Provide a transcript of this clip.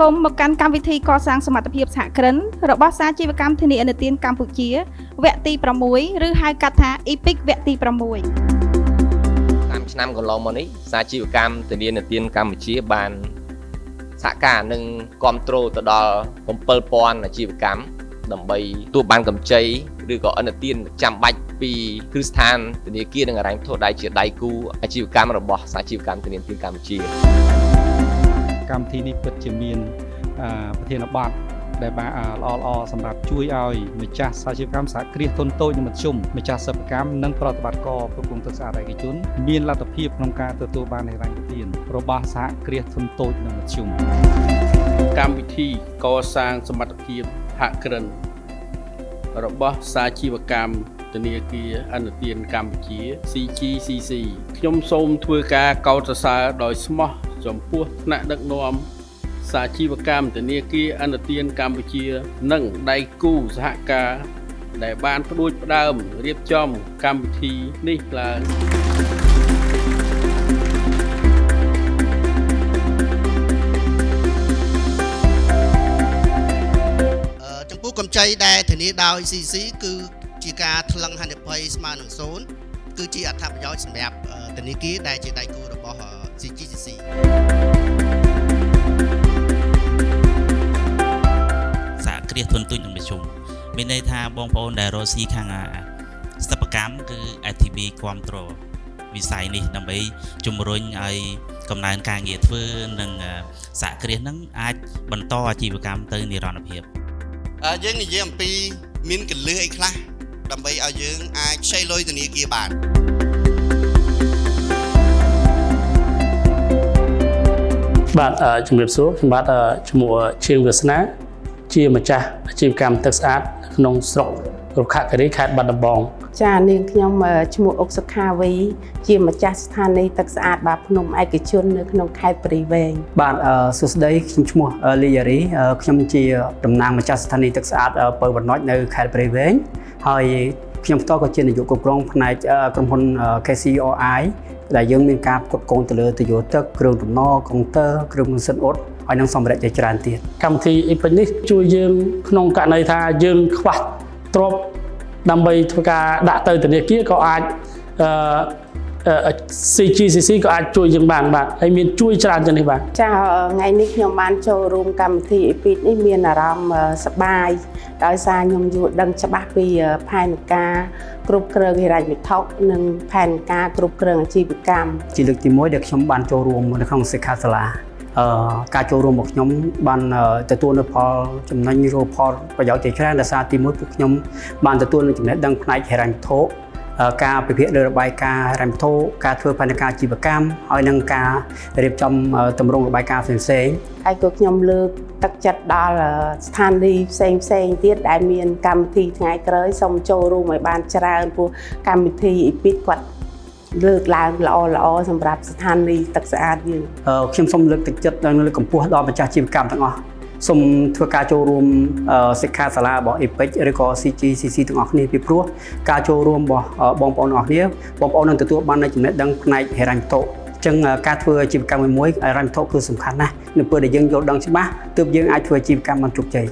គមន៍មកកាន់កម្មវិធីកសាងសមត្ថភាពសហគ្រិនរបស់សាជីវកម្មធានាឥណទានកម្ពុជាវគ្គទី6ឬហៅកាត់ថា EPIC វគ្គទី6 តាមឆ្នាំកន្លងមកនេះសាជីវកម្មធានាឥណទានកម្ពុជាបានសហការនិងគាំទ្រទៅដល់7000អាជីវកម្មដើម្បីទទួលបានកម្ចីឬក៏ឥណទានចាំបាច់ពីគ្រឹះស្ថានធនាគារនិងហិរញ្ញវត្ថុដែលជាដៃគូអាជីវកម្មរបស់សាជីវកម្មធានាឥណទានកម្ពុជាកម្មវិធីនេះពិតជាមានប្រធានបទដែលបានល្អសម្រាប់ជួយឲ្យម្ចាស់សាជីវកម្មសហគ្រាសធុនតូចនិងមធ្យមម្ចាស់សិប្បកម្មនិងប្រតិបត្តិការគ្រប់គ្រងទឹកស្អាតឯកជនមានលទ្ធភាពក្នុងការទទួលបានហិរញ្ញទានរបស់សហគ្រាសធុនតូចនិងមធ្យមកម្មវិធីកសាងសមត្ថភាពសហគ្រិនរបស់សាជីវកម្មធនាគារឥណទានកម្ពុជា CGCC ខ្ញុំសូមធ្វើការកោតសរសើរដោយស្មោះចំពោះថ្នាក់ដឹកនាំសាជីវកម្មធនាគារឥណទានកម្ពុជានិងដៃគូសហការដែលបានផ្ដួចផ្ដើមរៀបចំកម្មវិធីនេះឡើងចំពោះកម្ចីដែលធានាដោយ CC គឺជាការថ្លឹងហានិភ័យស្មើនឹង0គឺជាអត្ថប្រយោជន៍សម្រាប់ធនាគារដែលជាដៃគូរបស់ CGCCគ្រាសធុនតូចនិងមធ្យមមានន័យថាបងប្អូនដែលរកស៊ីខាងសិប្បកម្មគឺ ATB គ្រប់គ្រងវិស័យនេះដើម្បីជំរុញឲ្យកំណើនការងារធ្វើនិងសហគ្រាសនឹងអាចបន្តអាជីវកម្មទៅនិរន្តរភាពយើងនិយាយអំពីមានកលឹះអីខ្លះដើម្បីឲ្យយើងអាចខ្ចីលុយធនាគារបានបាទជំរាបសួរខ្ញុំបាទឈ្មោះឈៀងវាសនាជាម្ចាស់អាជីវកម្មទឹកស្អាតក្នុងស្រុករុក្ខគិរីខេត្តបាត់ដំបងចានាងខ្ញុំឈ្មោះអុកសុខាវីជាម្ចាស់ស្ថានីយ៍ទឹកស្អាតបាភ្នំឯកជននៅក្នុងខេត្តព្រៃវែងបាទសួស្តីខ្ញុំឈ្មោះលីយ៉ារីខ្ញុំជាតំណាងម្ចាស់ស្ថានីយ៍ទឹកស្អាតពៅវណ្ណុចនៅខេត្តព្រៃវែងហើយខ្ញុំផ្ទាល់ក៏ជានាយកគ្រប់គ្រងផ្នែកក្រុមហ៊ុន KCOI ដែលយើងមានការគ្រប់គ្រងទៅលើទយោទឹកគ្រឿងដំណកុងទ័រគ្រឿងម៉ាស៊ីនអ៊ុតហើយនឹងសម្ភារៈជាច្រើនទៀតកម្មវិធី EPIC នេះជួយយើងក្នុងករណីថាយើងខ្វះទ្រព្យដើម្បីធ្វើការដាក់ទៅធនាគារក៏អាចCGCC ក៏អាចជួយយើងបានបាទហើយមានជួយច្រើនជាងនេះបាទចាថ្ងៃនេះខ្ញុំបានចូលរួមកម្មវិធី EPIC នេះមានអារម្មណ៍សប្បាយដោយសារខ្ញុំយល់ដឹងច្បាស់ពីផែនការគ្រប់គ្រងហិរញ្ញវត្ថុនិងផែនការគ្រប់គ្រងអាជីវកម្មជាលើកទី1ដែលខ្ញុំបានចូលរួមនៅក្នុងសិក្ខាសាលាការចូលរួមរបស់ខ្ញុំបានទទួលនូវផលចំណេញឬផលប្រយោជន៍ជាច្រើនដោយសារទី1ពួកខ្ញុំបានទទួលនូវចំណេះដឹងផ្នែកហិរញ្ញវត្ថុការពិភាក្សាលើរបាយការណ៍ហិរញ្ញវត្ថុការធ្វើផែនការអាជីវកម្មហើយនិងការរៀបចំទម្រង់របាយការណ៍ផ្សេងៗហើយក៏ខ្ញុំលើកទឹកចិត្តដល់ស្ថានីយ៍ផ្សេងទៀតដែលមានកម្មវិធីថ្ងៃក្រោយសូមចូលរួមឲ្យបានច្រើនព្រោះកម្មវិធី EPIC គាត់លើកឡើងល្អសម្រាប់ស្ថានីយ៍ទឹកស្អាតយើងខ្ញុំសូមលើកទឹកចិត្តនិងលើកកម្ពស់ដល់ម្ចាស់អាជីវកម្មទាំងអស់សូមធ្វើការចូលរួមសិក្ខាសាលារបស់ EPIC ឬក៏ CGCC ទាំងអស់គ្នាពីព្រោះការចូលរួមរបស់បងប្អូនទាំងអស់គ្នាបងប្អូននឹងទទួលបាននូវចំណេះដឹងផ្នែកហិរញ្ញវត្ថុអញ្ចឹងការធ្វើអាជីវកម្មមួយហិរញ្ញវត្ថុគឺសំខាន់ណាស់នៅពេលដែលយើងយល់ដឹងច្បាស់ទើបយើងអាចធ្វើអាជីវកម្មបានជោគជ័យ